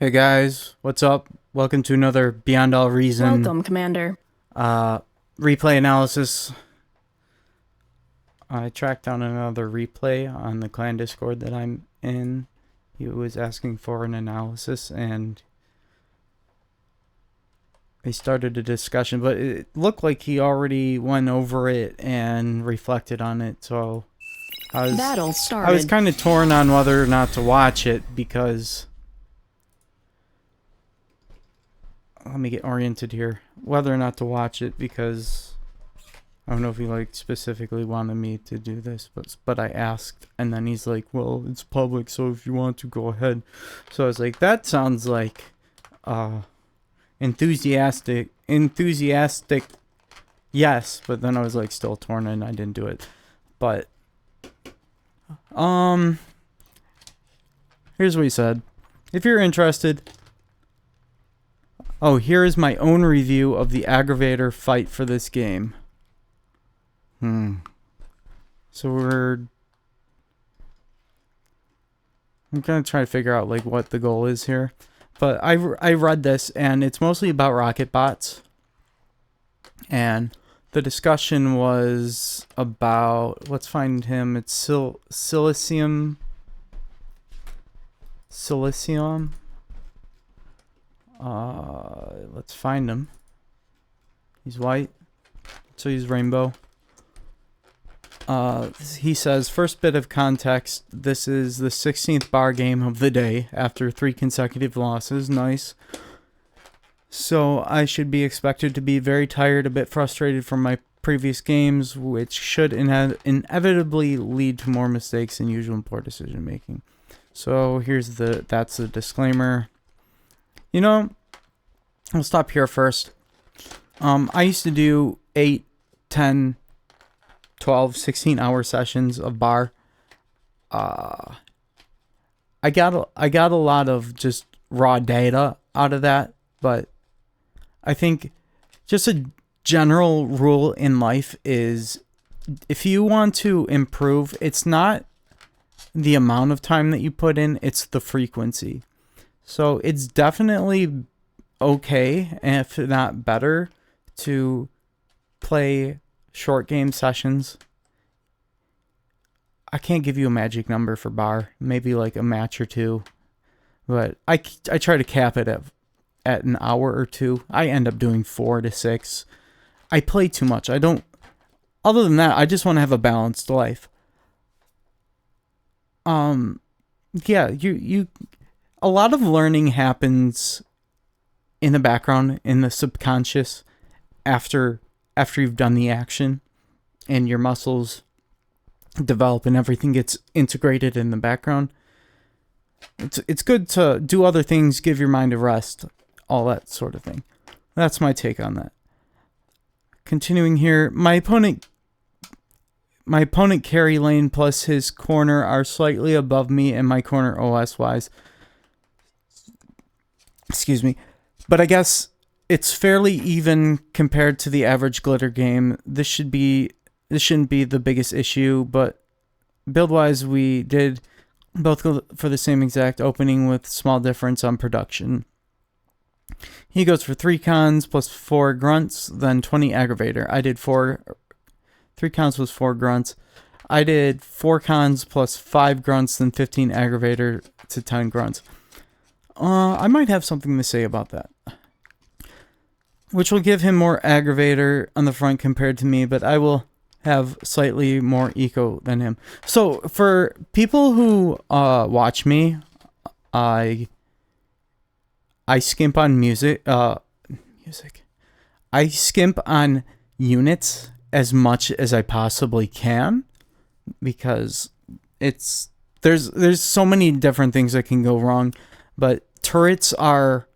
Hey guys, what's up? Welcome to another Beyond All Reason Welcome, Commander. replay analysis. I tracked down another replay on the clan Discord that I'm in. He was asking for an analysis and they started a discussion, but it looked like he already went over it and reflected on it, so Battle I was started. kind of torn on whether or not to watch it because let me get oriented here. Whether or not to watch it because I don't know if he specifically wanted me to do this, but I asked, and then he's like, "Well, it's public, so if you want to, go ahead." So I was like, "That sounds like uh enthusiastic, yes." But then I was like, still torn, and I didn't do it. But um, here's what he said: If you're interested, here is my own review of the aggravator fight for this game. So I'm gonna try to figure out what the goal is here, but I read this and it's mostly about rocket bots, and the discussion was about, let's find him. It's silicium. Let's find him. He's white, so he's rainbow. He says, first bit of context, this is the 16th bar game of the day after 3 consecutive losses. Nice. So I should be expected to be very tired, a bit frustrated from my previous games, which should inevitably lead to more mistakes than usual and poor decision making. So that's the disclaimer. I'll stop here first. I used to do 8, 10, 12, 16-hour sessions of bar. I got a lot of just raw data out of that, but I think just a general rule in life is, if you want to improve, it's not the amount of time that you put in, it's the frequency. So it's definitely okay, if not better, to play short game sessions. I can't give you a magic number for bar, maybe like a match or two, but I try to cap it at an hour or two. I end up doing 4 to 6. I play too much. I don't. Other than that, I just want to have a balanced life. Yeah, you. A lot of learning happens in the background, in the subconscious, after you've done the action, and your muscles develop and everything gets integrated in the background. It's good to do other things, give your mind a rest, all that sort of thing. That's my take on that. Continuing here, my opponent carry lane plus his corner are slightly above me and my corner OS wise. Excuse me. But I guess it's fairly even compared to the average glitter game. This shouldn't be the biggest issue, but build wise we did both go for the same exact opening with small difference on production. He goes for 3 cons plus 4 grunts, then 20 aggravator. I did 3 cons plus 4 grunts. I did 4 cons plus 5 grunts, then 15 aggravator to 10 grunts. I might have something to say about that, which will give him more aggravator on the front compared to me, but I will have slightly more eco than him. So for people who watch me, I skimp on music. I skimp on units as much as I possibly can, because there's so many different things that can go wrong, but turrets or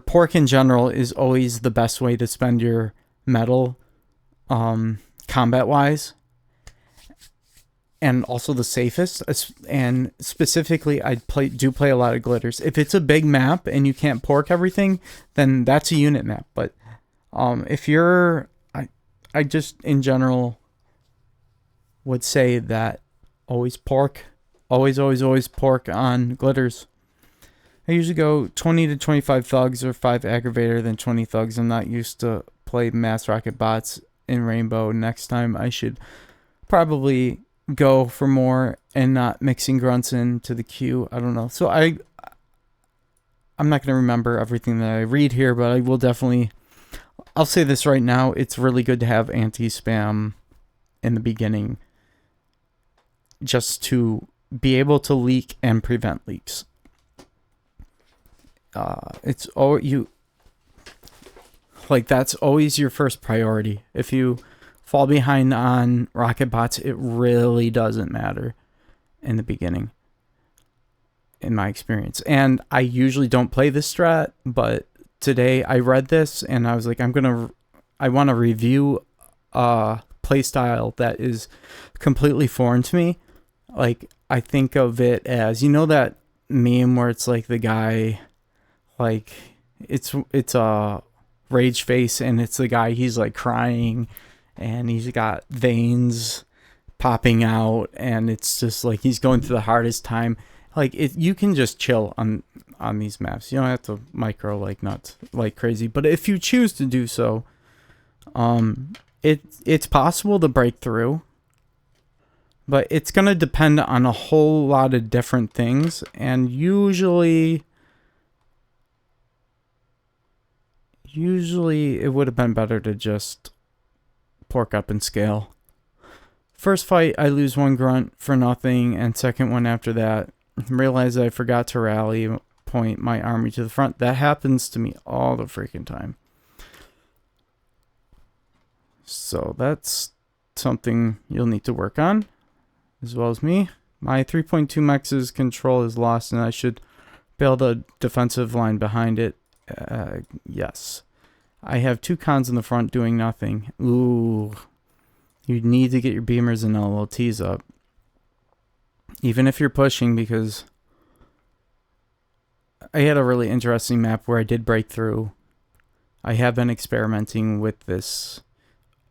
pork in general is always the best way to spend your metal, combat wise, and also the safest. And specifically, I do play a lot of glitters. If it's a big map and you can't pork everything, then that's a unit map. But if you're, I just in general would say that always pork, always pork on glitters. I usually go 20 to 25 thugs or 5 aggravator, then 20 thugs. I'm not used to play mass rocket bots in Rainbow. Next time I should probably go for more and not mixing grunts into the queue. I don't know. So I'm not going to remember everything that I read here, but I will definitely, I'll say this right now. It's really good to have anti-spam in the beginning just to be able to leak and prevent leaks. It's all you, like, that's always your first priority. If you fall behind on rocket bots, it really doesn't matter in the beginning, in my experience. And I usually don't play this strat, but today I read this and I was like, I want to review a playstyle that is completely foreign to me. Like, I think of it as, you know, that meme where it's like the guy, like, it's a rage face and it's the guy, he's like crying and he's got veins popping out and it's just like he's going through the hardest time. Like, you can just chill on these maps. You don't have to micro like nuts like crazy, but if you choose to do so, it's possible to break through, but it's going to depend on a whole lot of different things. And usually it would have been better to just pork up and scale. First fight, I lose 1 grunt for nothing, and second one after that, realize I forgot to rally point my army to the front. That happens to me all the freaking time. So that's something you'll need to work on, as well as me. My 3.2 Mex's control is lost, and I should build a defensive line behind it. Yes. I have 2 cons in the front doing nothing. Ooh. You need to get your beamers and LLTs up. Even if you're pushing, because I had a really interesting map where I did break through. I have been experimenting with this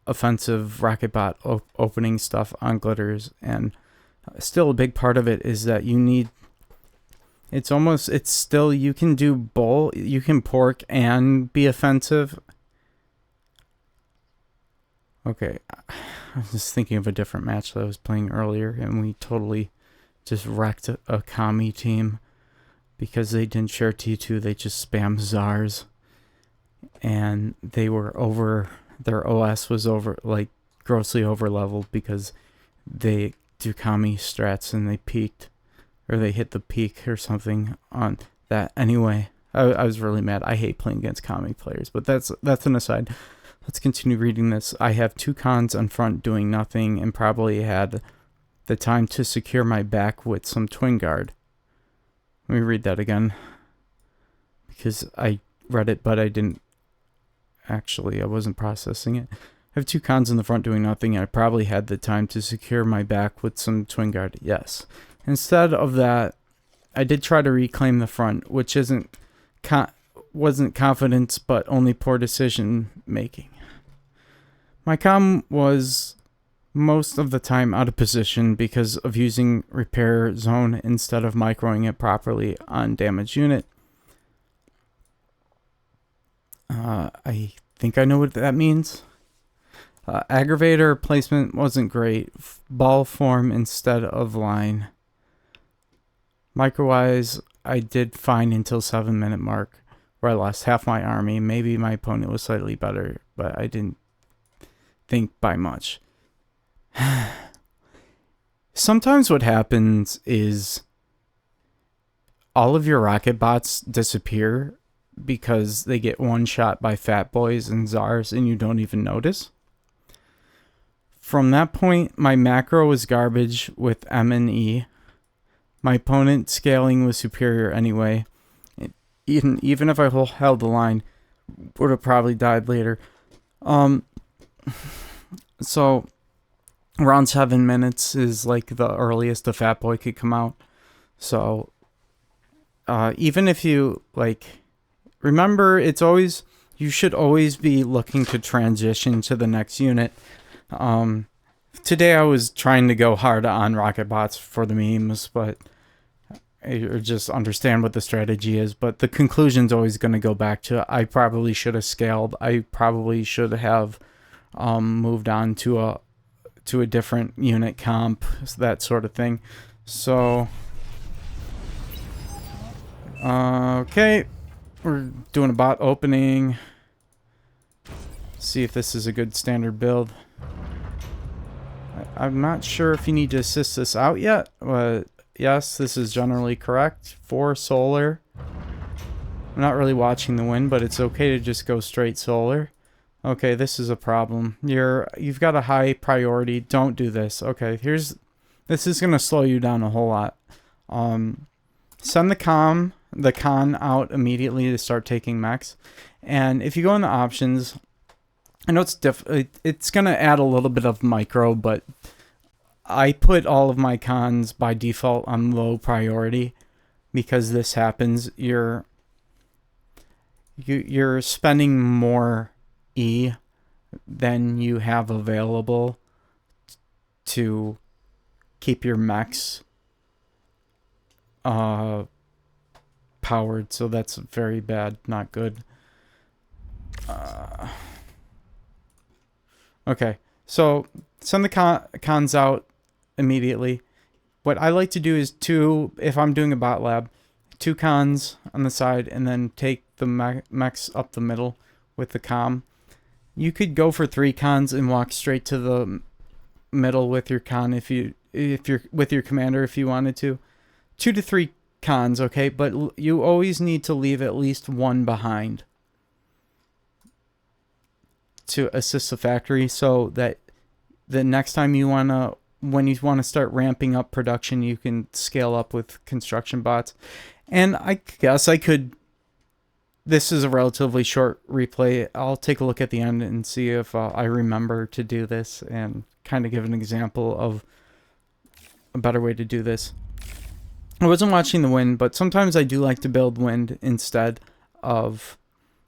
offensive rocket bot opening stuff on glitters, and still a big part of it is that you need, you can do both. You can pork and be offensive. Okay, I was just thinking of a different match that I was playing earlier, and we totally just wrecked a Kami team because they didn't share T2. They just spammed Zars, and they were over, their OS was over, like, grossly over leveled because they do Kami strats and they peaked, or they hit the peak or something on that. Anyway, I was really mad. I hate playing against Kami players, but that's an aside. Let's continue reading this. I have 2 cons on front doing nothing and probably had the time to secure my back with some twin guard. Let me read that again, because I read it, but I didn't actually, I wasn't processing it. I have 2 cons in the front doing nothing, and I probably had the time to secure my back with some twin guard. Yes. Instead of that, I did try to reclaim the front, which wasn't confidence, but only poor decision making. My com was most of the time out of position because of using repair zone instead of microing it properly on damaged unit. I think I know what that means. Aggravator placement wasn't great. Ball form instead of line. Micro-wise, I did fine until 7-minute mark, where I lost half my army. Maybe my opponent was slightly better, but I didn't think by much. Sometimes what happens is all of your rocket bots disappear because they get one shot by fat boys and czars and you don't even notice. From that point, my macro was garbage with M and E. My opponent scaling was superior anyway. Even if I held the line, would have probably died later. So around 7 minutes is like the earliest the fat boy could come out. So even if you, like, remember, you should always be looking to transition to the next unit. Today I was trying to go hard on rocket bots for the memes, but or just understand what the strategy is. But the conclusion's always going to go back to I probably should have scaled. I probably should have moved on to a different unit comp, that sort of thing. So, okay, we're doing a bot opening. See if this is a good standard build. I'm not sure if you need to assist this out yet, but yes, this is generally correct for solar. I'm not really watching the wind, but it's okay to just go straight solar. Okay, this is a problem. You've got a high priority. Don't do this. Okay, this is gonna slow you down a whole lot. Send the con out immediately to start taking mechs. And if you go in the options, I know it's gonna add a little bit of micro, but I put all of my cons by default on low priority because this happens. You're spending more E than you have available to keep your mechs powered, so that's very bad, not good. Okay, so send the cons out immediately. What I like to do is if I'm doing a bot lab, 2 cons on the side, and then take the mechs up the middle with the com. You could go for 3 cons and walk straight to the middle with your con if you're with your commander if you wanted to. 2 to 3 cons, okay, but you always need to leave at least 1 behind to assist the factory, so that the next time when you want to start ramping up production, you can scale up with construction bots. And I guess this is a relatively short replay. I'll take a look at the end and see if I remember to do this and kind of give an example of a better way to do this. I wasn't watching the wind, but sometimes I do like to build wind instead of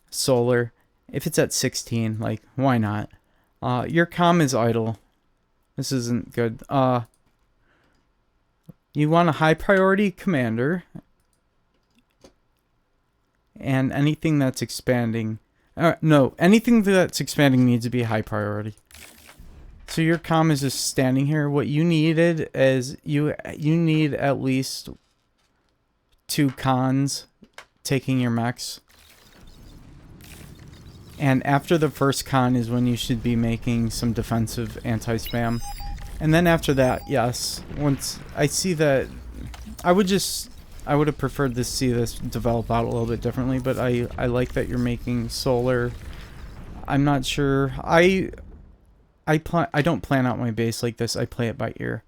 solar. If it's at 16, like, why not? Your comm is idle. This isn't good. You want a high priority commander. And anything that's expanding... anything that's expanding needs to be high priority. So your comm is just standing here. What you needed is... You need at least 2 cons taking your mechs. And after the first con is when you should be making some defensive anti-spam. And then after that, yes, once I see that, I would have preferred to see this develop out a little bit differently, but I like that you're making solar. I'm not sure. I don't plan out my base like this. I play it by ear.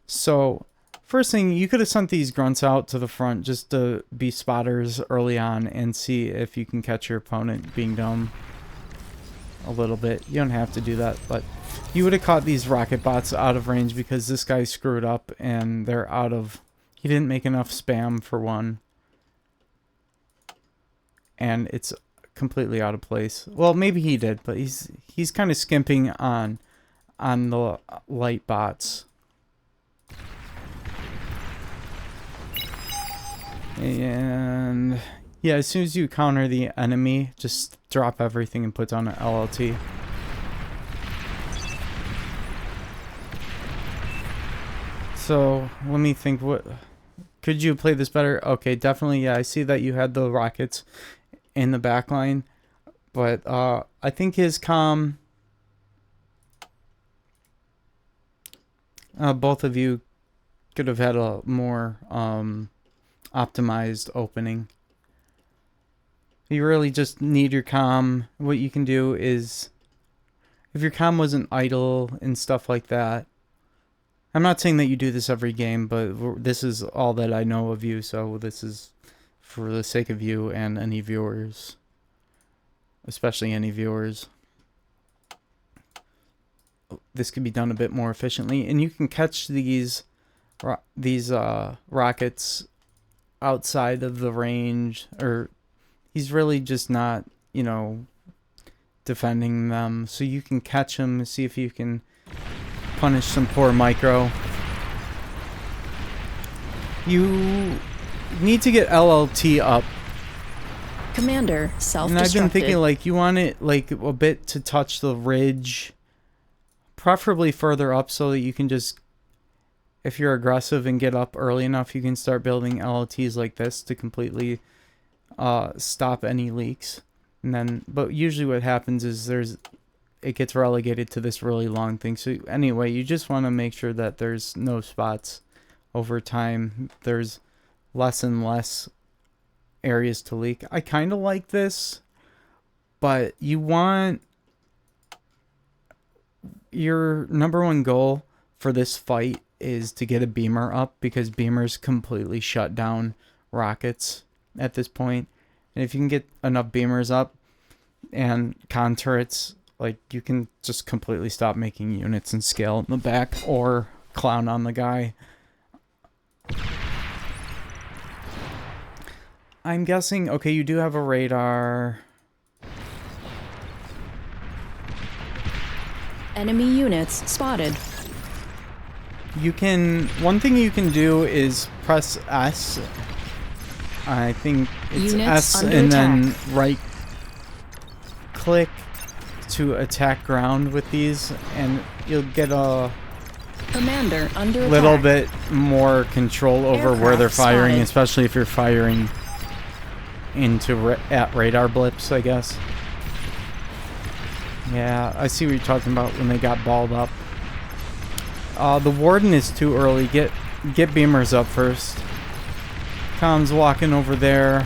So first thing, you could have sent these grunts out to the front just to be spotters early on and see if you can catch your opponent being dumb a little bit. You don't have to do that, but you would have caught these rocket bots out of range because this guy screwed up and they're out of... He didn't make enough spam for one. And it's completely out of place. Well, maybe he did, but he's kind of skimping on the light bots. And yeah, as soon as you counter the enemy, just drop everything and put down an LLT. So let me think. What could you play this better? Okay, definitely. Yeah, I see that you had the rockets in the back line, but I think his comm. Both of you could have had a more optimized opening. You really just need your comm. What you can do is, if your comm wasn't idle and stuff like that. I'm not saying that you do this every game, but this is all that I know of you, so this is for the sake of you and any viewers. Especially any viewers. This could be done a bit more efficiently, and you can catch these rockets outside of the range, or he's really just not, defending them. So you can catch him, see if you can punish some poor micro. You need to get LLT up. Commander, self-destructed. And I've been thinking, like, you want it, like, a bit to touch the ridge. Preferably further up so that you can just, if you're aggressive and get up early enough, you can start building LLTs like this to completely stop any leaks. And then, but usually what happens is it gets relegated to this really long thing. So anyway, you just want to make sure that there's no spots over time. There's less and less areas to leak. I kind of like this, but you want your number one goal for this fight is to get a beamer up, because beamers completely shut down rockets at this point. And if you can get enough beamers up and con turrets, like, you can just completely stop making units and scale in the back or clown on the guy. I'm guessing, okay, you do have a radar. Enemy units spotted. You can, one thing you can do is press S. I think it's Units S under and attack. then right click to attack ground with these, and you'll get a Commander under little attack. bit more control over where they're Aircraft firing, spotted. especially if you're firing into at radar blips, I guess. Yeah, I see what you're talking about when they got balled up. The warden is too early. Get beamers up first. Com's walking over there.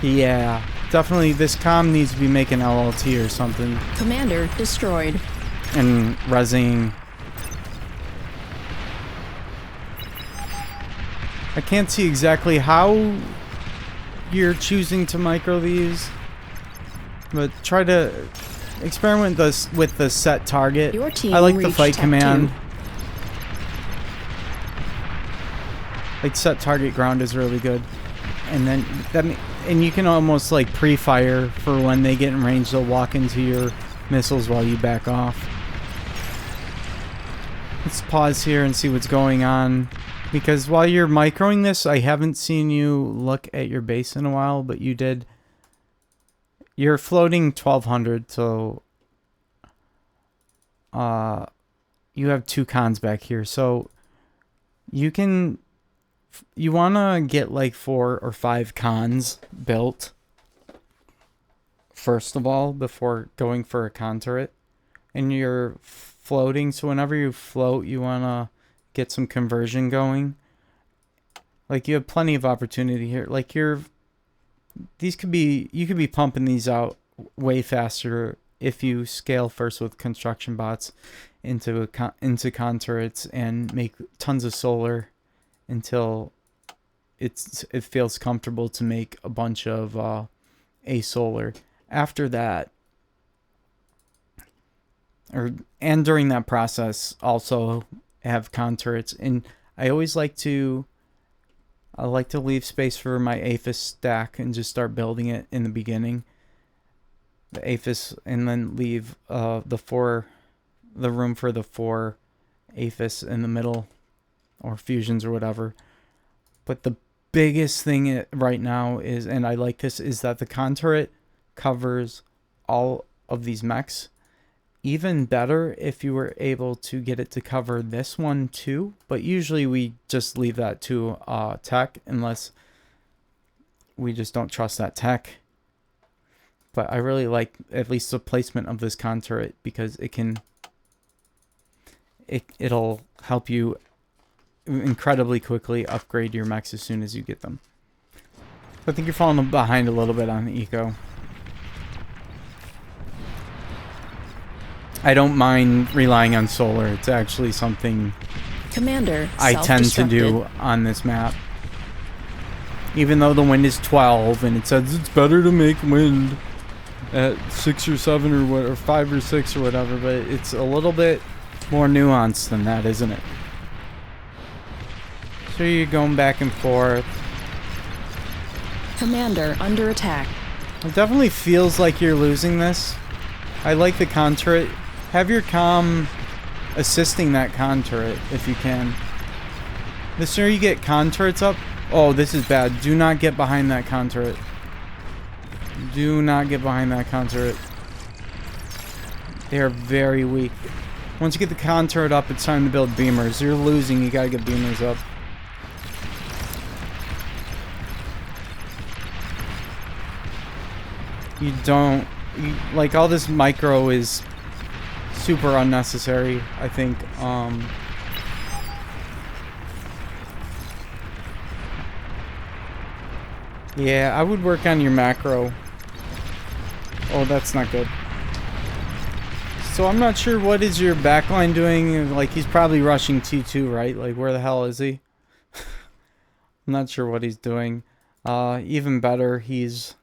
Yeah, definitely this com needs to be making LLT or something. Commander destroyed. And rezzing. I can't see exactly how you're choosing to micro these, but try to experiment with the set target. Your team I like the reached fight Tech command. 2. Like, set target ground is really good, and then and you can almost like pre-fire for when they get in range. They'll walk into your missiles while you back off. Let's pause here and see what's going on. Because while you're microing this, I haven't seen you look at your base in a while, but you did. You're floating 1200, so you have 2 cons back here. So you want to get like 4 or 5 cons built first of all before going for a con turret. And you're floating, so whenever you float, you want to get some conversion going. Like, you have plenty of opportunity here. Like, you could be pumping these out way faster if you scale first with construction bots into con turrets and make tons of solar until it feels comfortable to make a bunch of a solar. After that, and during that process, also have con turrets. And I like to leave space for my APHIS stack and just start building it in the beginning. The APHIS, and then leave the room for the 4 APHIS in the middle, or fusions or whatever. But the biggest thing right now is, and I like this, is that the con turret covers all of these mechs. Even better if you were able to get it to cover this one too, but usually we just leave that to tech unless we just don't trust that tech. But I really like at least the placement of this con turret, because it'll help you incredibly quickly upgrade your mechs as soon as you get them. I think you're falling behind a little bit on the eco. I don't mind relying on solar. It's actually something Commander I tend to do on this map. Even though the wind is 12 and it says it's better to make wind at 6 or 7 or what, or 5 or 6 or whatever, but it's a little bit more nuanced than that, isn't it? So you're going back and forth. Commander under attack. It definitely feels like you're losing this. I like the con turret. Have your comm assisting that con turret if you can. The sooner you get con turrets up... Oh, this is bad. Do not get behind that con turret. Do not get behind that con turret. They are very weak. Once you get the con turret up, it's time to build beamers. You're losing. You gotta get beamers up. You don't... like, all this micro is super unnecessary, I think. Yeah, I would work on your macro. Oh, that's not good. So I'm not sure what is your backline doing. Like, he's probably rushing T2, right? Like, where the hell is he? I'm not sure what he's doing. Even better, he's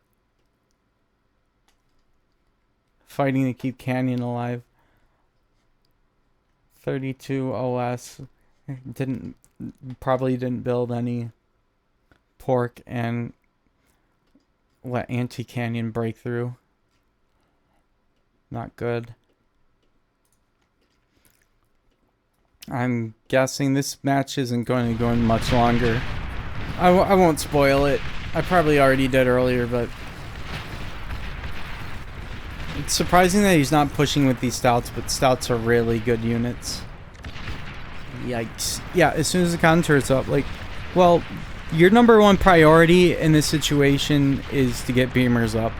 fighting to keep Canyon alive. 32 OS. Probably didn't build any pork and let anti-Canyon break through. Not good. I'm guessing this match isn't going to go in much longer. I won't spoil it. I probably already did earlier, but it's surprising that he's not pushing with these stouts, but stouts are really good units. Yikes. Yeah, as soon as the con turret's up, like, well, your number one priority in this situation is to get beamers up.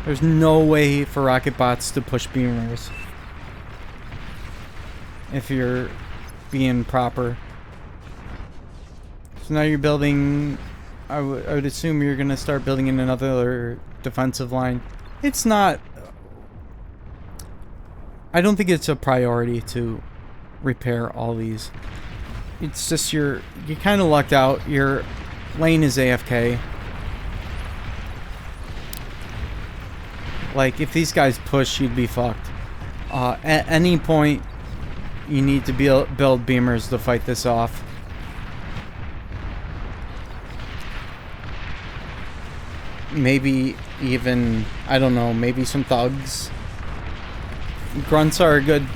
There's no way for rocket bots to push beamers if you're being proper. So now you're building... I would assume you're going to start building in another defensive line. It's not... I don't think it's a priority to repair all these. It's just you're kind of lucked out. Your lane is AFK. Like, if these guys push, you'd be fucked. At any point, you need to build beamers to fight this off. Maybe even, I don't know, maybe some thugs. Grunts are a good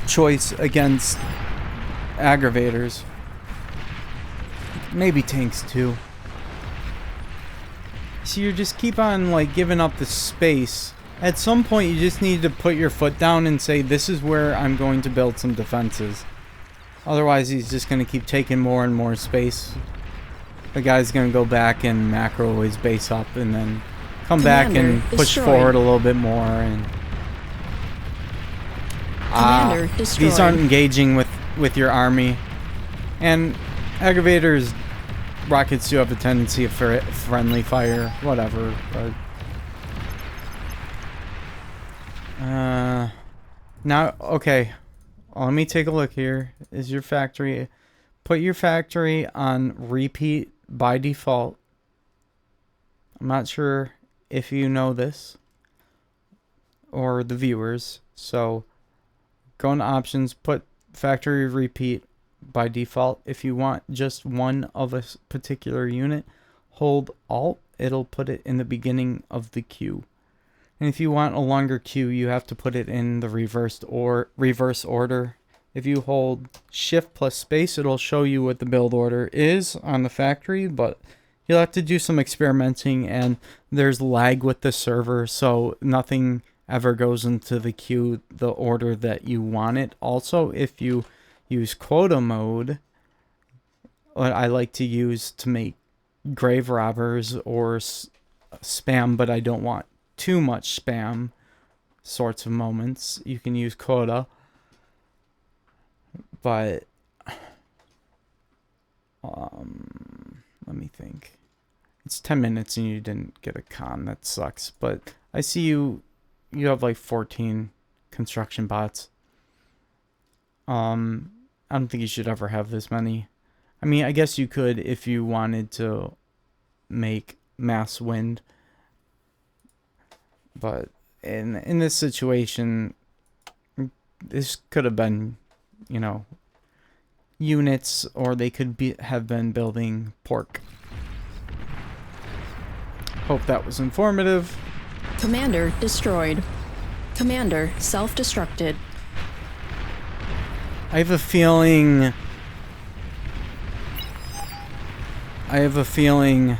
choice against aggravators. Maybe tanks too. So you just keep on, like, giving up the space. At some point, you just need to put your foot down and say, this is where I'm going to build some defenses. Otherwise, he's just going to keep taking more and more space. The guy's going to go back and macro his base up and then come back and push forward a little bit more. And these aren't engaging with your army. And aggravators... rockets do have a tendency of friendly fire, whatever, but... now, okay. Let me take a look here. Is your factory... Put your factory on repeat by default. I'm not sure if you know this. Or the viewers. So, go into options, put factory repeat by default. If you want just one of a particular unit, hold Alt. It'll put it in the beginning of the queue. And if you want a longer queue, you have to put it in the reverse order. If you hold Shift plus space, it'll show you what the build order is on the factory, but you'll have to do some experimenting, and there's lag with the server, so nothing ever goes into the queue the order that you want it. Also, if you use quota mode, what I like to use to make grave robbers or spam, but I don't want too much spam sorts of moments, you can use quota. But let me think. It's 10 minutes and you didn't get a con. That sucks. But I see you have like 14 construction bots. I don't think you should ever have this many. I mean, I guess you could if you wanted to make mass wind. But in this situation, this could have been, you know, units, or they could have been building pork. Hope that was informative. Commander destroyed. Commander self-destructed. I have a feeling I have a feeling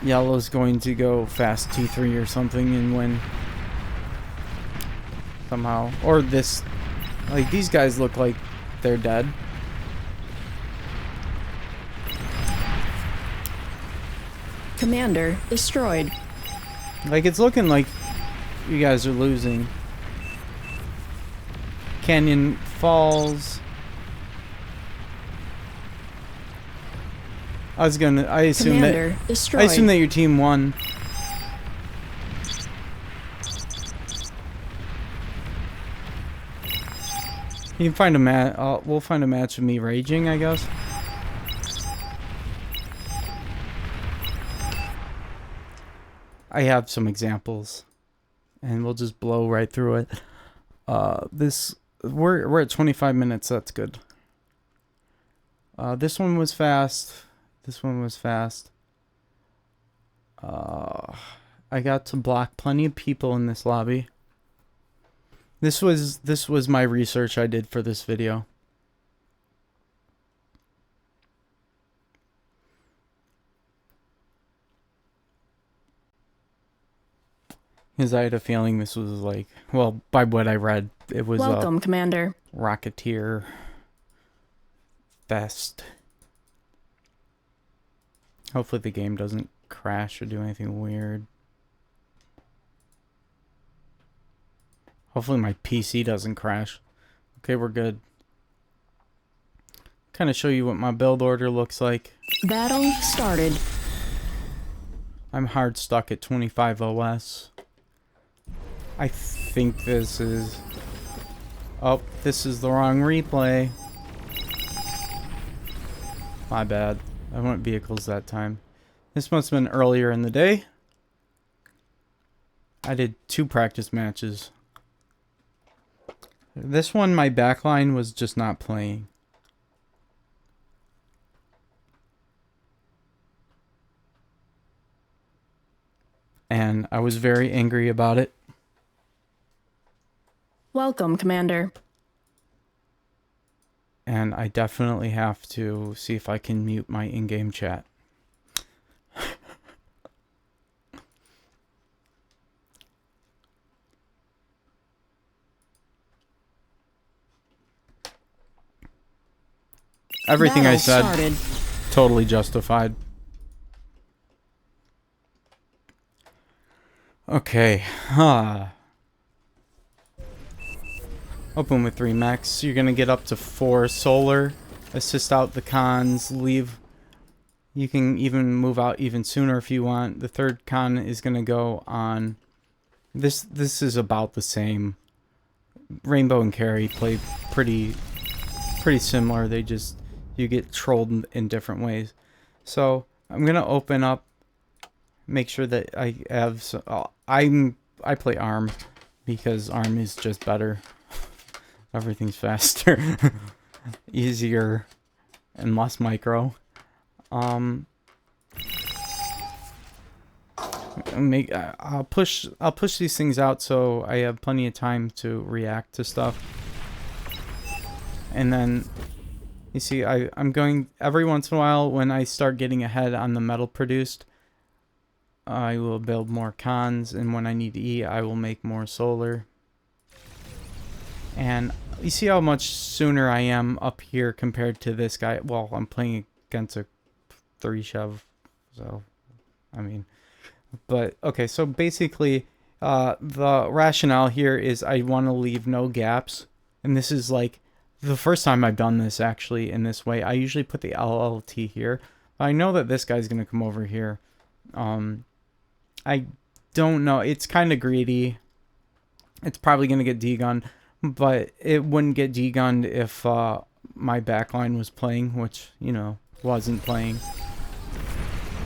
yellow's going to go fast T3 or something and win. Somehow. Or this... Like, these guys look like they're dead. Commander destroyed. Like, it's looking like you guys are losing. Canyon Falls. I assume Commander destroyed. I assume that your team won. You can find a match. We'll find a match of me raging, I guess. I have some examples, and we'll just blow right through it. We're at 25 minutes. That's good. This one was fast. This one was fast. I got to block plenty of people in this lobby. This was my research I did for this video. Because I had a feeling this was like, well, by what I read, it was Welcome, Commander. Rocketeer Fest. Hopefully the game doesn't crash or do anything weird. Hopefully my PC doesn't crash. Okay, we're good. Kind of show you what my build order looks like. Battle started. I'm hard stuck at 25 OS. I think this is... Oh, this is the wrong replay. My bad. I went vehicles that time. This must have been earlier in the day. I did 2 practice matches. This one, my backline was just not playing. And I was very angry about it. Welcome, Commander. And I definitely have to see if I can mute my in-game chat. Everything Battle I said, started. totally justified. Okay. Open with 3 mechs. You're going to get up to 4 solar. Assist out the cons. Leave. You can even move out even sooner if you want. The 3rd con is going to go on... This is about the same. Rainbow and Carry play pretty similar. They just... You get trolled in different ways. So, I'm going to open up. Make sure that I have... I play ARM. Because ARM is just better. Everything's faster, easier, and less micro. I'll push these things out so I have plenty of time to react to stuff. And then you see I'm going every once in a while when I start getting ahead on the metal produced, I will build more cons, and when I need to eat, I will make more solar. And you see how much sooner I am up here compared to this guy. Well, I'm playing against a 3 Chev, so I mean, but okay. So basically, the rationale here is I want to leave no gaps, and this is like the first time I've done this actually in this way. I usually put the LLT here. I know that this guy's gonna come over here. I don't know. It's kind of greedy. It's probably gonna get D-gunned. But it wouldn't get D-gunned if my backline was playing, which, you know, wasn't playing.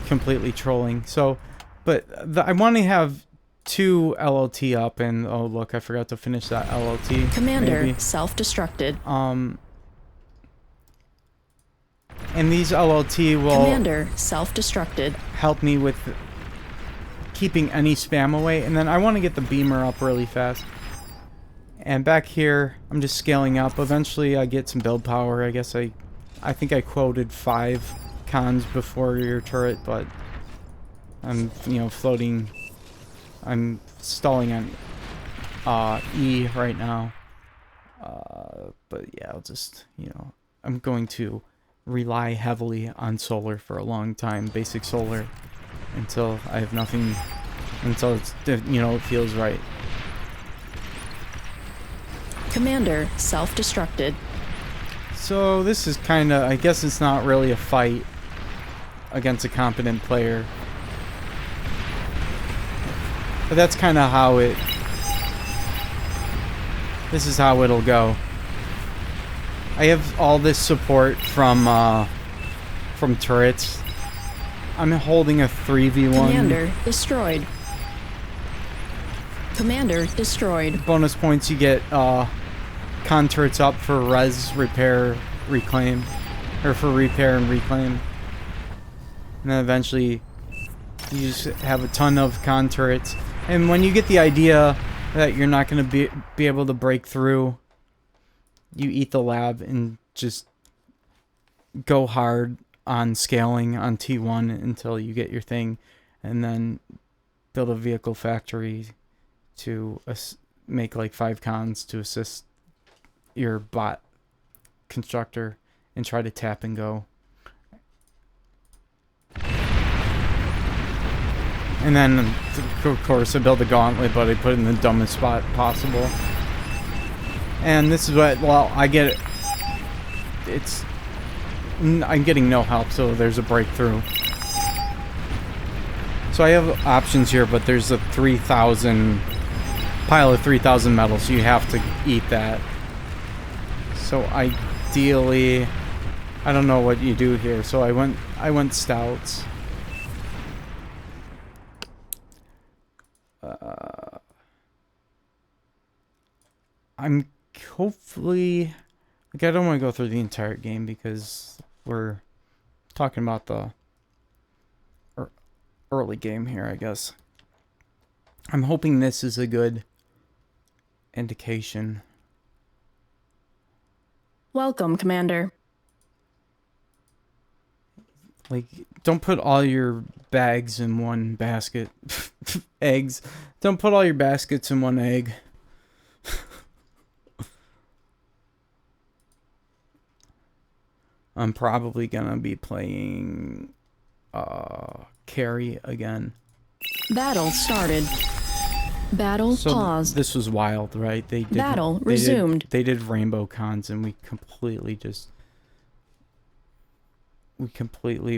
Completely trolling. So, but I want to have 2 LLT up, and oh look, I forgot to finish that LLT. Commander self-destructed. And these LLT will Commander self-destructed. help me with keeping any spam away. And then I want to get the beamer up really fast. And back here, I'm just scaling up. Eventually, I get some build power. I guess I I think I quoted 5 cons before your turret, but I'm, floating. I'm stalling on E right now. But yeah, I'll just, I'm going to rely heavily on solar for a long time, basic solar, until I have nothing, until it's, it feels right. Commander self-destructed. So this is kind of, I guess it's not really a fight against a competent player. But that's kind of how this is how it'll go. I have all this support from turrets. I'm holding a 3v1. Commander destroyed. Commander destroyed. Bonus points you get con turrets up for res, repair, reclaim. Or for repair and reclaim. And then eventually you just have a ton of con turrets. And when you get the idea that you're not going to be able to break through, you eat the lab and just go hard on scaling on T1 until you get your thing, and then build a vehicle factory to make like 5 cons to assist your bot constructor and try to tap and go. And then, of course, I build a gauntlet, but I put it in the dumbest spot possible. And this is what, well, I get it. I'm getting no help, so there's a breakthrough. So I have options here, but there's a 3,000 pile of 3,000 metal, so you have to eat that. So ideally, I don't know what you do here. So I went stouts. I'm hopefully, like, I don't want to go through the entire game because we're talking about the early game here, I guess. I'm hoping this is a good indication. Welcome, Commander. Like, don't put all your bags in one basket. Eggs. Don't put all your baskets in one egg. I'm probably gonna be playing carry again. Battle started. Battle paused. This was wild, right? Battle resumed. They did rainbow cons and we completely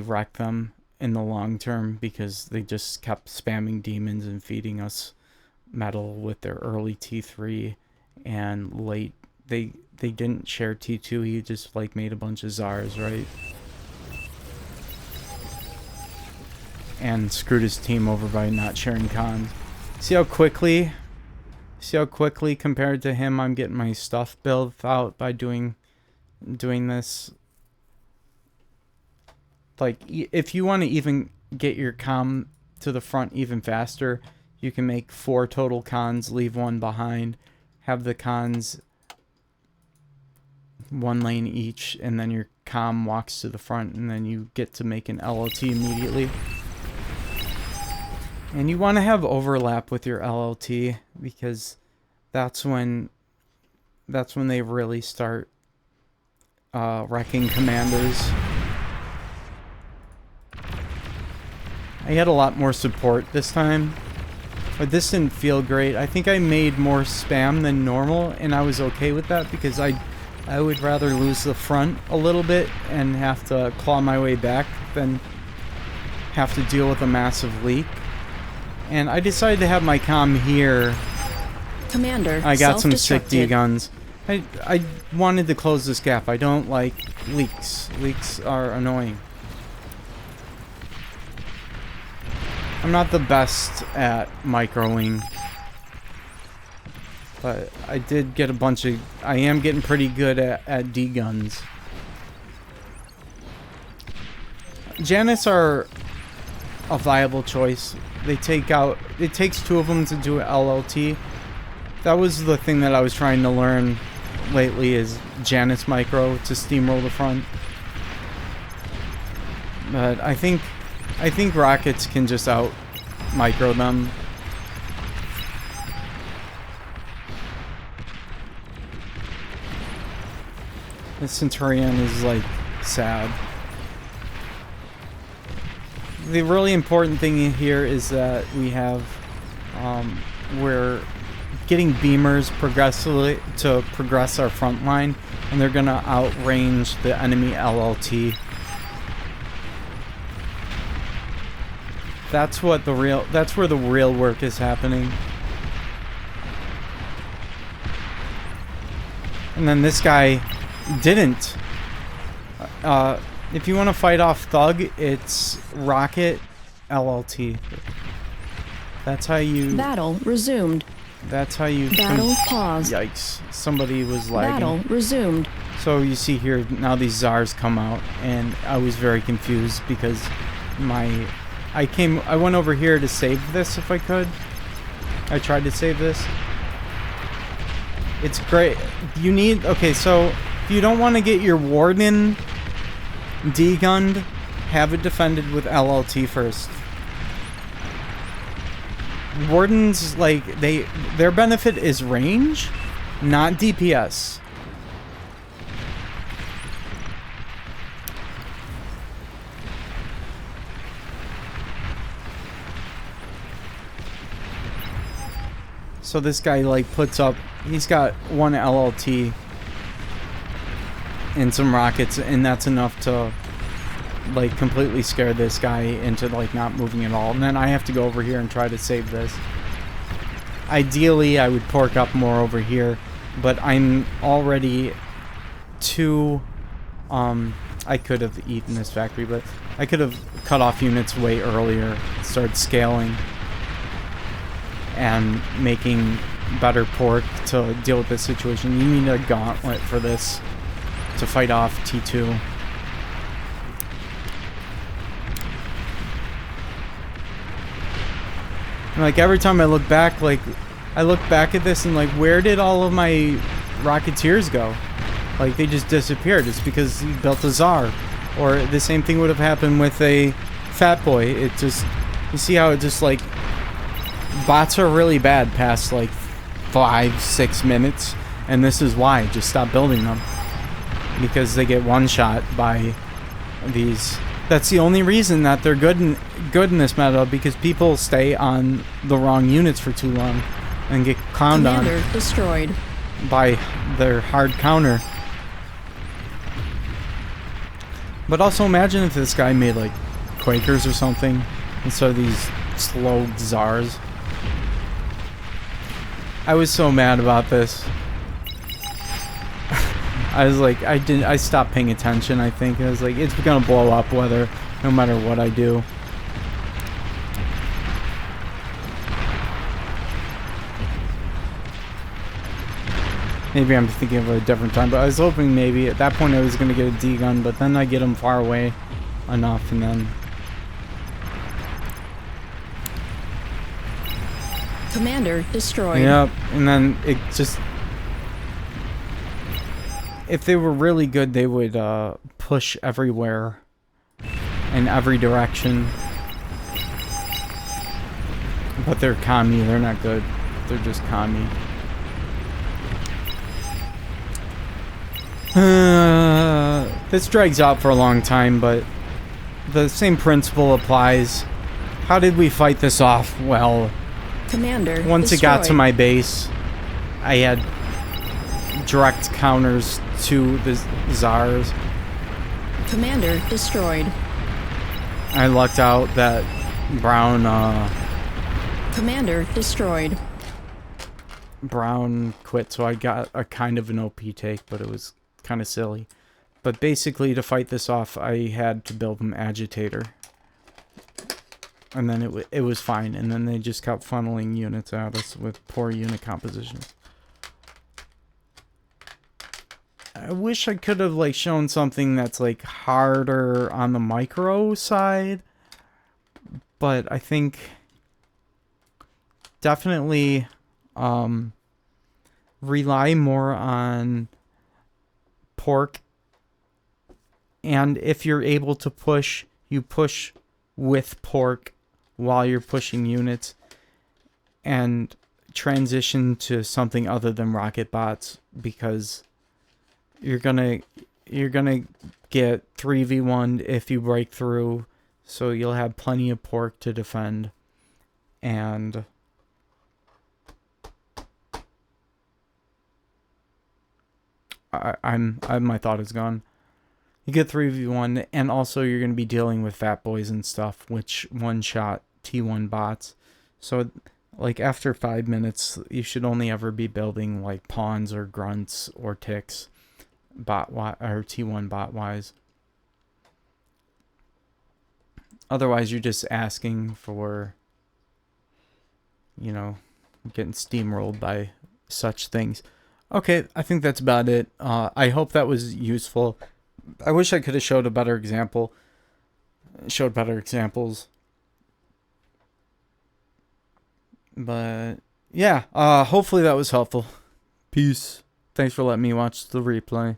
wrecked them in the long term because they just kept spamming demons and feeding us metal with their early T3 and late they didn't share T2. He just like made a bunch of Zars, right? And screwed his team over by not sharing cons. See how quickly compared to him I'm getting my stuff built out by doing this. Like, if you want to even get your com to the front even faster, you can make 4 total cons, leave 1 behind, have the cons 1 lane each, and then your com walks to the front, and then you get to make an LLT immediately. And you want to have overlap with your LLT because that's when they really start wrecking commanders. I had a lot more support this time, but this didn't feel great. I think I made more spam than normal, and I was okay with that because I would rather lose the front a little bit and have to claw my way back than have to deal with a massive leak. And I decided to have my comm here. Commander, I got some sick D guns. I wanted to close this gap. I don't like leaks. Leaks are annoying. I'm not the best at microing, but I did get a bunch of... I am getting pretty good at D guns. Janus are a viable choice. They take out... It takes 2 of them to do an LLT. That was the thing that I was trying to learn lately, is Janus micro to steamroll the front. But I think rockets can just out micro them. The Centurion is like sad. The really important thing here is that we have we're getting beamers progressively to progress our front line, and they're gonna outrange the enemy LLT. That's where the real work is happening. And then this guy didn't. If you want to fight off Thug, it's Rocket LLT. That's how you... Battle resumed. That's how you... Battle paused. Yikes. Somebody was lagging. Battle resumed. So you see here, now these Tsars come out, and I was very confused because I went over here to save this if I could. I tried to save this. It's great. You need... Okay, so if you don't want to get your Warden D-gunned, have it defended with LLT first. Wardens, like, their benefit is range, not DPS. So this guy, like, puts up... He's got one LLT and some rockets, and that's enough to, like, completely scare this guy into, like, not moving at all. And then I have to go over here and try to save this. Ideally, I would pork up more over here, but I'm already too... I could have eaten this factory, but I could have cut off units way earlier, started scaling, and making better pork to deal with this situation. You need a gauntlet for this to fight off T2. And like every time I look back, like I look back at this and like, where did all of my Rocketeers go? Like they just disappeared. It's because he built a Tsar. Or the same thing would have happened with a Fat Boy. It just, you see how it just like, bots are really bad past like 5-6 minutes, and this is why. Just stop building them, because they get one shot by these. That's the only reason that they're good in this meta, because people stay on the wrong units for too long and get clowned on destroyed by their hard counter. But also imagine if this guy made like Quakers or something instead of these slow Tsars. I was so mad about this. I was like, I stopped paying attention, I think. I was like, it's gonna blow up no matter what I do. Maybe I'm thinking of a different time, but I was hoping maybe at that point I was gonna get a D gun, but then I get him far away enough, and then... Commander destroyed. Yep, and then it just... If they were really good, they would push everywhere, in every direction. But they're commie, they're not good. They're just commie. This drags out for a long time, but the same principle applies. How did we fight this off? Well... Commander Once destroyed. it got to my base, I had direct counters to the Tsars. Commander destroyed. I lucked out that Brown, Commander destroyed. Brown quit, so I got a kind of an OP take, but it was kind of silly. But basically, to fight this off, I had to build an agitator. And then it was fine, and then they just kept funneling units at us with poor unit composition. I wish I could have like shown something that's like harder on the micro side, but I think definitely rely more on pork, and if you're able to push you push with pork while you're pushing units, and transition to something other than rocket bots, because you're gonna get 3v1 if you break through, so you'll have plenty of pork to defend. And my thought is gone. You get 3v1, and also you're going to be dealing with fat boys and stuff, which one-shot T1 bots. So, like, after 5 minutes, you should only ever be building, like, pawns or grunts or ticks, or T1 bot-wise. Otherwise, you're just asking for, you know, getting steamrolled by such things. Okay, I think that's about it. I hope that was useful. I wish I could have showed better examples. But yeah, hopefully that was helpful. Peace. Thanks for letting me watch the replay.